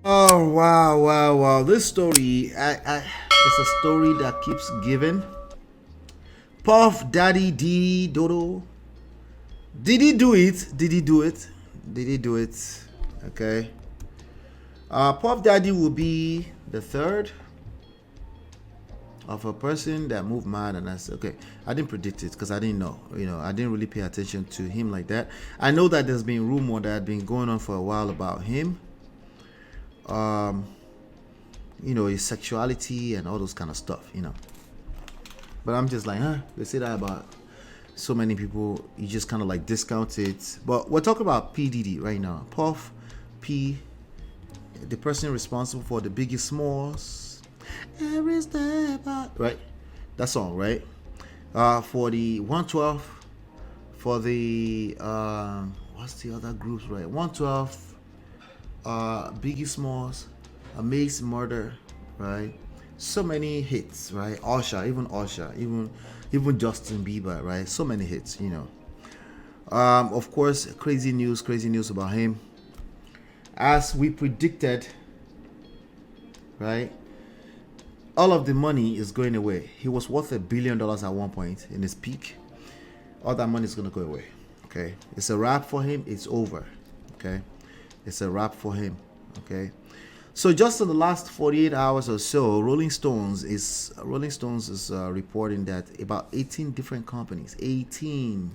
Oh wow! This story, it's a story that keeps giving. Puff Daddy D Dodo. Did he do it? Did he do it? Did he do it? Okay. Puff Daddy will be the third of a person that moved mad, and I said, okay, I didn't predict it because I didn't know. I didn't really pay attention to him like that. I know that there's been rumor that had been going on for a while about him. Um, his sexuality and all those kind of stuff. But I'm just like, huh? They say that about so many people. You just kind of like discount it. But we're talking about P Diddy right now. Puff P, the person responsible for the Biggie Smalls. Every step right? That song, right? For the 112, for the what's the other groups, right? 112, Biggie Smalls, Amaze Murder, right? So many hits, right? Usher, even Justin Bieber, right? So many hits. Of course, crazy news about him. As we predicted, right? All of the money is going away. He was worth $1 billion at one point in his peak. All that money is going to go away. Okay, it's a wrap for him. It's over. Okay, it's a wrap for him. Okay, so just in the last 48 hours or so, Rolling Stones is reporting that about 18 different companies, 18.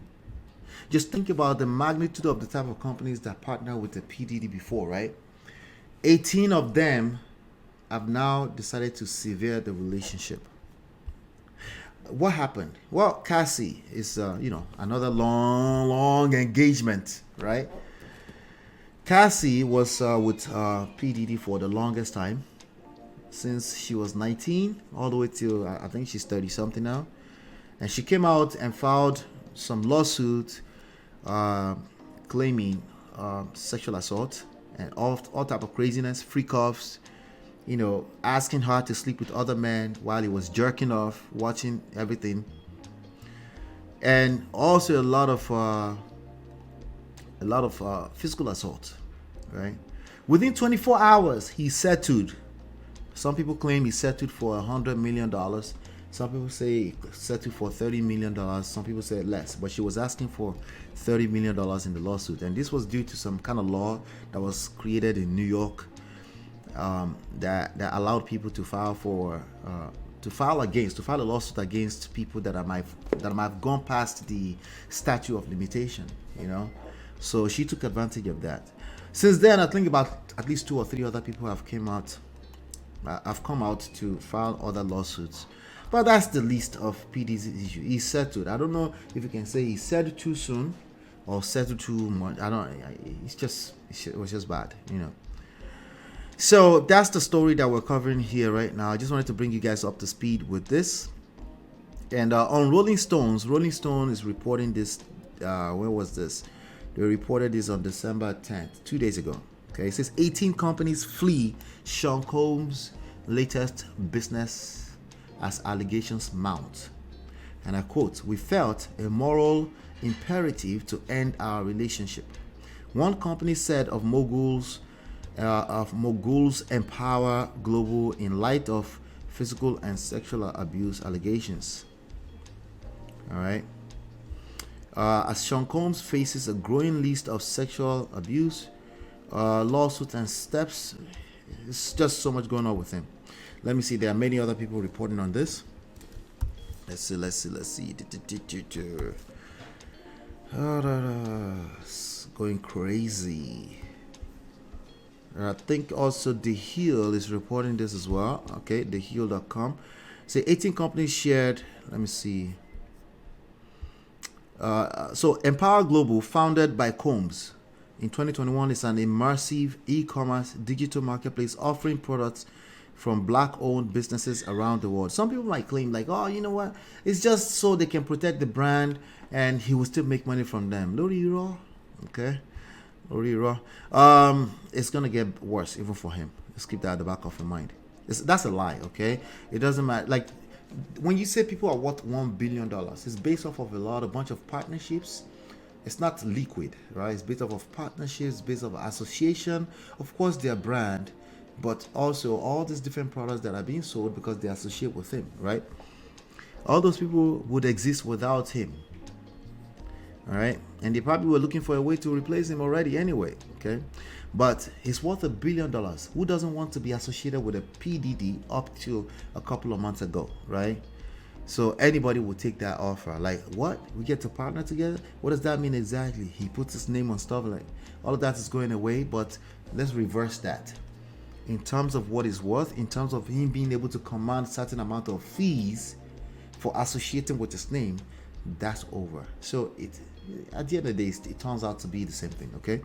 Just think about the magnitude of the type of companies that partner with the PDD before, right? 18 of them have now decided to sever the relationship. What happened? Well, Cassie is, another long engagement, right? Cassie was with PDD for the longest time, since she was 19, all the way till I think she's 30 something now. And she came out and filed some lawsuit claiming sexual assault and all type of craziness, freak offs, asking her to sleep with other men while he was jerking off, watching everything, and also a lot of physical assault. Right, within 24 hours, he settled. Some people claim he settled for $100 million. Some people say he settled for $30 million. Some people say less, but she was asking for $30 million in the lawsuit, and this was due to some kind of law that was created in New York that allowed people to file a lawsuit against people that might have gone past the statute of limitation. So she took advantage of that. Since then, I think about at least 2 or 3 other people have come out to file other lawsuits. But that's the least of PD's issue. He settled. I don't know if you can say he settled too soon or settled too much. I don't. It was just bad. So that's the story that we're covering here right now. I just wanted to bring you guys up to speed with this. And on Rolling Stone is reporting this. Where was this? They reported this on December 10th, 2 days ago. Okay, it says 18 companies flee Sean Combs' latest business as allegations mount. And I quote, "We felt a moral imperative to end our relationship." One company said of Moguls Empower Global in light of physical and sexual abuse allegations. All right. As Sean Combs faces a growing list of sexual abuse, lawsuits, and steps, it's just so much going on with him. Let me see. There are many other people reporting on this. Let's see. It's going crazy. I think also The Hill is reporting this as well. Okay, TheHill.com. Say 18 companies shared. Let me see. So Empower Global, founded by Combs in 2021, is an immersive e-commerce digital marketplace offering products from black-owned businesses around the world. Some people might claim like, oh, you know what? It's just so they can protect the brand and he will still make money from them. Lori Raw. Okay. Lori Raw. It's going to get worse even for him. Let's keep that at the back of your mind. That's a lie, okay? It doesn't matter. Like, when you say people are worth $1 billion, it's based off of a bunch of partnerships. It's not liquid, right? It's based off of partnerships, based off of association. Of course, their brand but also all these different products that are being sold because they associate with him, right? All those people would exist without him. All right, and they probably were looking for a way to replace him already anyway. Okay, but he's worth $1 billion. Who doesn't want to be associated with a PDD up to a couple of months ago, right? So anybody would take that offer. Like, what? We get to partner together? What does that mean exactly? He puts his name on stuff like all of that is going away. But let's reverse that. In terms of what he's worth, in terms of him being able to command certain amount of fees for associating with his name, that's over. So it, at the end of the day, it turns out to be the same thing. Okay.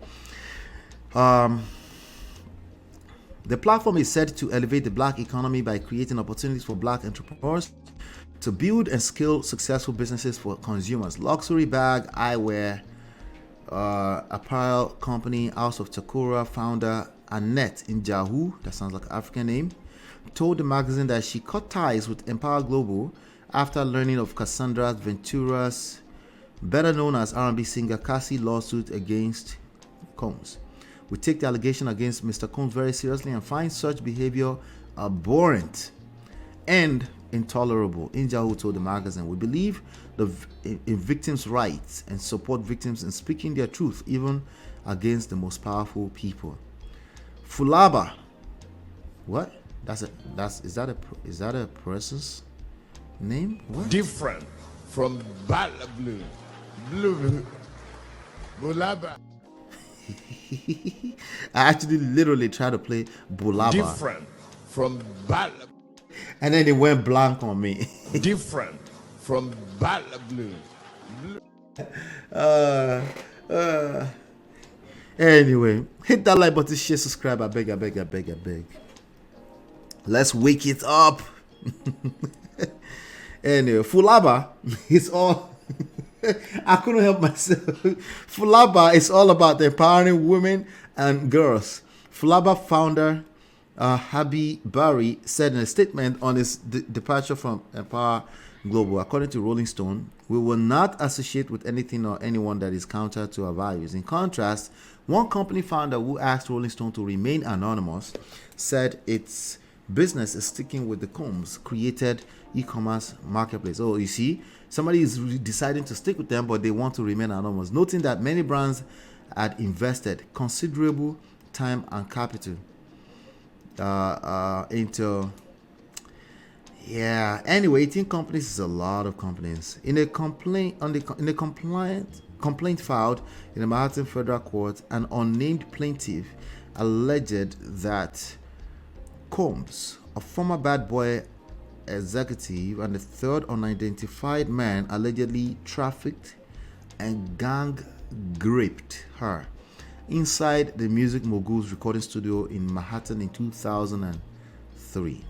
The platform is set to elevate the black economy by creating opportunities for black entrepreneurs to build and scale successful businesses for consumers. Luxury bag, eyewear, apparel company House of Takura founder Annette Njahu, that sounds like an African name, told the magazine that she cut ties with Empower Global after learning of Cassandra Ventura's, better known as R&B singer Cassie, lawsuit against Combs. We take the allegation against Mr. Combs very seriously and find such behavior abhorrent and intolerable. Njahu told the magazine, we believe in victims' rights and support victims in speaking their truth, even against the most powerful people. Fulaba, what? Is that a person's name? What? Different from blue. Bulaba. I actually literally tried to play Bulaba. Different from and then it went blank on me. Different from blue. Anyway, hit that like button, share, subscribe. I beg. Let's wake it up. Anyway, Fulaba is all. I couldn't help myself. Fulaba is all about empowering women and girls. Fulaba founder Habi Bari said in a statement on his departure from Empower Global, according to Rolling Stone, we will not associate with anything or anyone that is counter to our values. In contrast, one company founder who asked Rolling Stone to remain anonymous said its business is sticking with the Combs created e-commerce marketplace. Oh, you see, somebody is deciding to stick with them, but they want to remain anonymous, noting that many brands had invested considerable time and capital into. Yeah. Anyway, 18 companies is a lot of companies. In a complaint filed in the Manhattan Federal Court, an unnamed plaintiff alleged that Combs, a former Bad Boy executive and a third unidentified man, allegedly trafficked and gang raped her inside the Music Mogul's recording studio in Manhattan in 2003.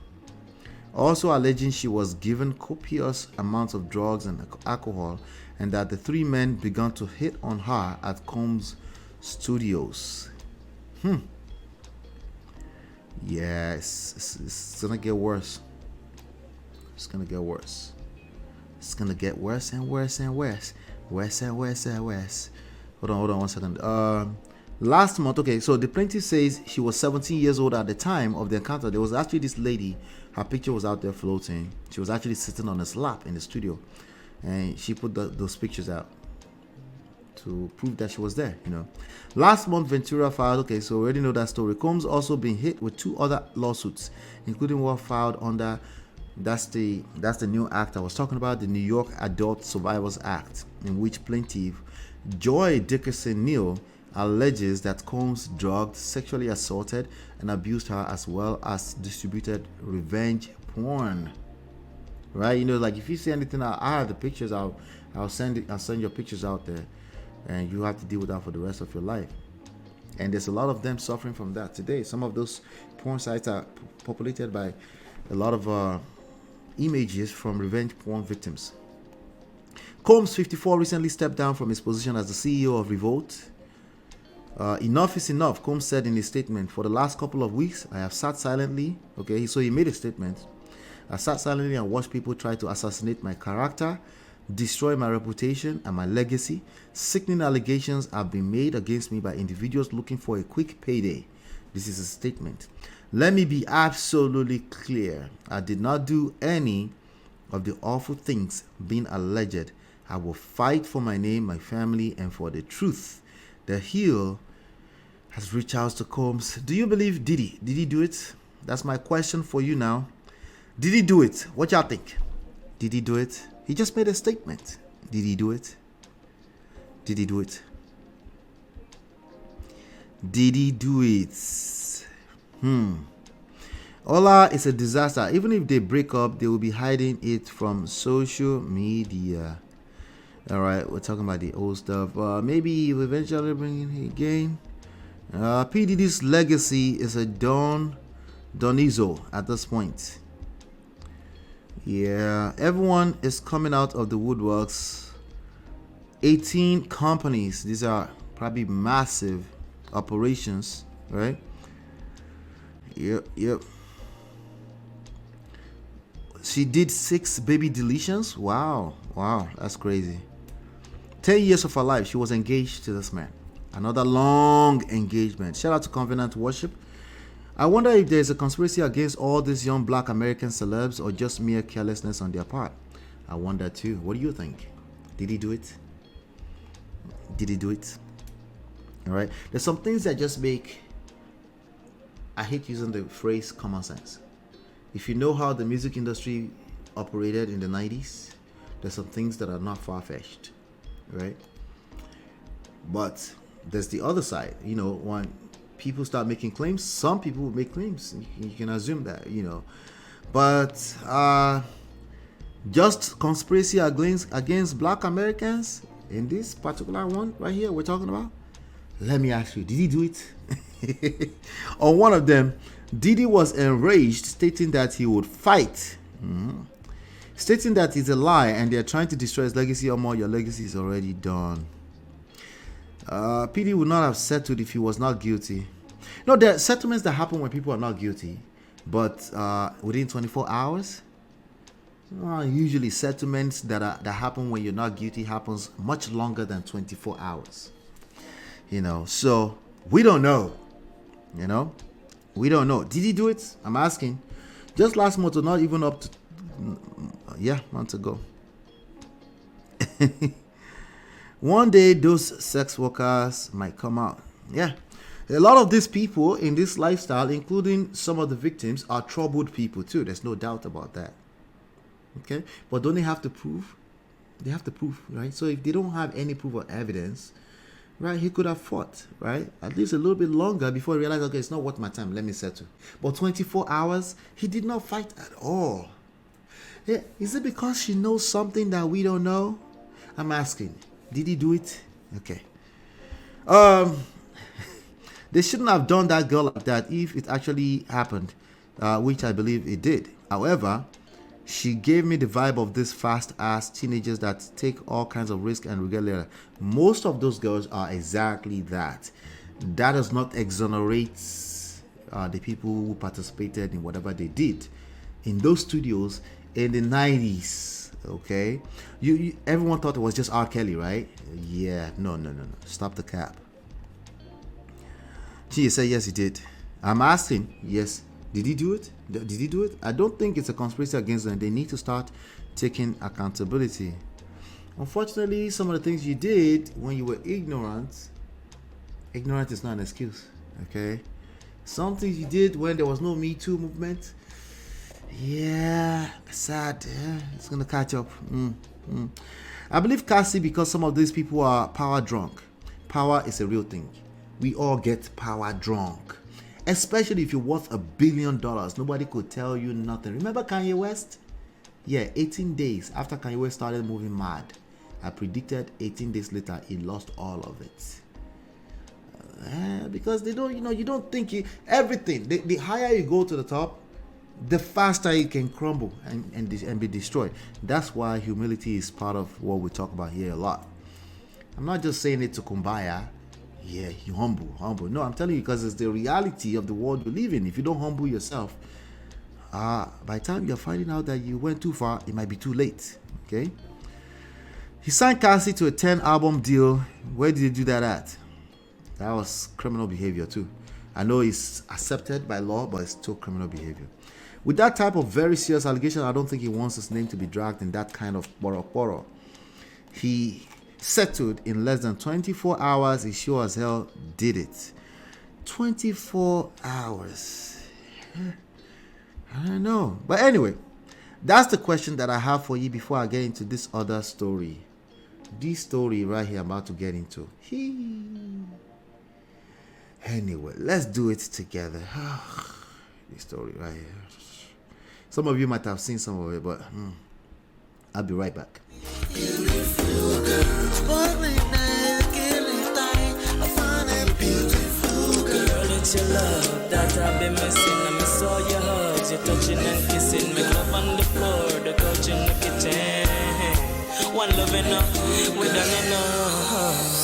Also alleging she was given copious amounts of drugs and alcohol, and that the three men began to hit on her at Combs Studios. Yes, it's gonna get worse. It's gonna get worse. It's gonna get worse and worse and worse. Worse and worse and worse. Hold on 1 second. Last month, okay, so the plaintiff says she was 17 years old at the time of the encounter. There was actually this lady, her picture was out there floating. She was actually sitting on his lap in the studio, and she put those pictures out to prove that she was there, you know. Last month, Ventura filed, okay, so we already know that story. Combs also been hit with 2 other lawsuits, including one filed under, that's the new act I was talking about, the New York Adult Survivors Act, in which plaintiff Joy Dickerson Neal alleges that Combs drugged, sexually assaulted, and abused her, as well as distributed revenge porn. Right? You know, like if you see anything, I have the pictures. I'll send your pictures out there, and you have to deal with that for the rest of your life. And there's a lot of them suffering from that today. Some of those porn sites are populated by a lot of images from revenge porn victims. Combs, 54, recently stepped down from his position as the CEO of Revolt. Enough is enough, Combs said in his statement. For the last couple of weeks, I have sat silently. Okay, so he made a statement. I sat silently and watched people try to assassinate my character, destroy my reputation and my legacy. Sickening allegations have been made against me by individuals looking for a quick payday. This is a statement. Let me be absolutely clear. I did not do any of the awful things being alleged. I will fight for my name, my family, and for the truth. The heel has reached out to Combs. Do you believe Did he do it? That's my question for you now. Did he do it? What y'all think? Did he do it? He just made a statement. Did he do it? Did he do it? Did he do it? Ola is a disaster. Even if they break up, they will be hiding it from social media. All right, we're talking about the old stuff. Maybe he'll eventually bring it again. P. Diddy's legacy is a Donizo at this point. Yeah, everyone is coming out of the woodworks. 18 companies. These are probably massive operations, right? Yep. She did 6 baby deletions. Wow, that's crazy. 10 years of her life, she was engaged to this man. Another long engagement. Shout out to Covenant Worship. I wonder if there's a conspiracy against all these young black American celebs or just mere carelessness on their part. I wonder too. What do you think? Did he do it? Did he do it? All right. There's some things that just make, I hate using the phrase common sense. If you know how the music industry operated in the 90s, there's some things that are not far-fetched, right? But there's the other side. You know, when people start making claims, some people will make claims. You can assume that, you know. But just conspiracy against black Americans in this particular one right here we're talking about, let me ask you, did he do it? On one of them, Diddy was enraged, stating that he would fight. Stating that it's a lie and they're trying to destroy his legacy. Or more, your legacy is already done. PD would not have settled if he was not guilty. No, there are settlements that happen when people are not guilty, but within 24 hours. Usually settlements that happen when you're not guilty happens much longer than 24 hours. You know, so we don't know. You know, we don't know. Did he do it? I'm asking. Just last month, or not even up to months ago. One day, those sex workers might come out. Yeah. A lot of these people in this lifestyle, including some of the victims, are troubled people too. There's no doubt about that. Okay? But don't they have to prove? They have to prove, right? So if they don't have any proof or evidence, right, he could have fought, right? At least a little bit longer before he realized, okay, it's not worth my time. Let me settle. But 24 hours, he did not fight at all. Yeah, is it because she knows something that we don't know? I'm asking. Did he do it? Okay. They shouldn't have done that girl like that if it actually happened, which I believe it did. However, she gave me the vibe of these fast-ass teenagers that take all kinds of risk and regret later. Most of those girls are exactly that. That does not exonerate the people who participated in whatever they did in those studios in the 90s. Okay, you everyone thought it was just R. Kelly, right? Yeah, no. Stop the cap. She said yes, he did. I'm asking, yes. Did he do it? Did he do it? I don't think it's a conspiracy against them. They need to start taking accountability. Unfortunately, some of the things you did when you were ignorant is not an excuse, okay? Some things you did when there was no Me Too movement, yeah, sad. Yeah, it's going to catch up. I believe Cassie, because some of these people are power drunk. Power is a real thing. We all get power drunk. Especially if you're worth $1 billion. Nobody could tell you nothing. Remember Kanye West? Yeah, 18 days after Kanye West started moving mad, I predicted 18 days later he lost all of it. Because they don't, you don't think everything. The higher you go to the top, the faster it can crumble and be destroyed. That's why humility is part of what we talk about here a lot. I'm not just saying it to kumbaya. Yeah, you humble. No, I'm telling you because it's the reality of the world we live in. If you don't humble yourself, by the time you're finding out that you went too far, it might be too late. Okay? He signed Cassie to a 10-album deal. Where did he do that at? That was criminal behavior too. I know it's accepted by law, but it's still criminal behavior. With that type of very serious allegation, I don't think he wants his name to be dragged in that kind of poro. He settled in less than 24 hours. He sure as hell did it. 24 hours. I don't know. But anyway, that's the question that I have for you before I get into this other story. This story right here I'm about to get into. Anyway, let's do it together. This story right here. Some of you might have seen some of it, but I'll be right back. Beautiful girl, sparkling night, killing thing. I find a beautiful girl. It's your love that I've been missing. I miss all your hugs, your touching and kissing. Me love on the floor, the couch in the kitchen. One love enough, we done enough.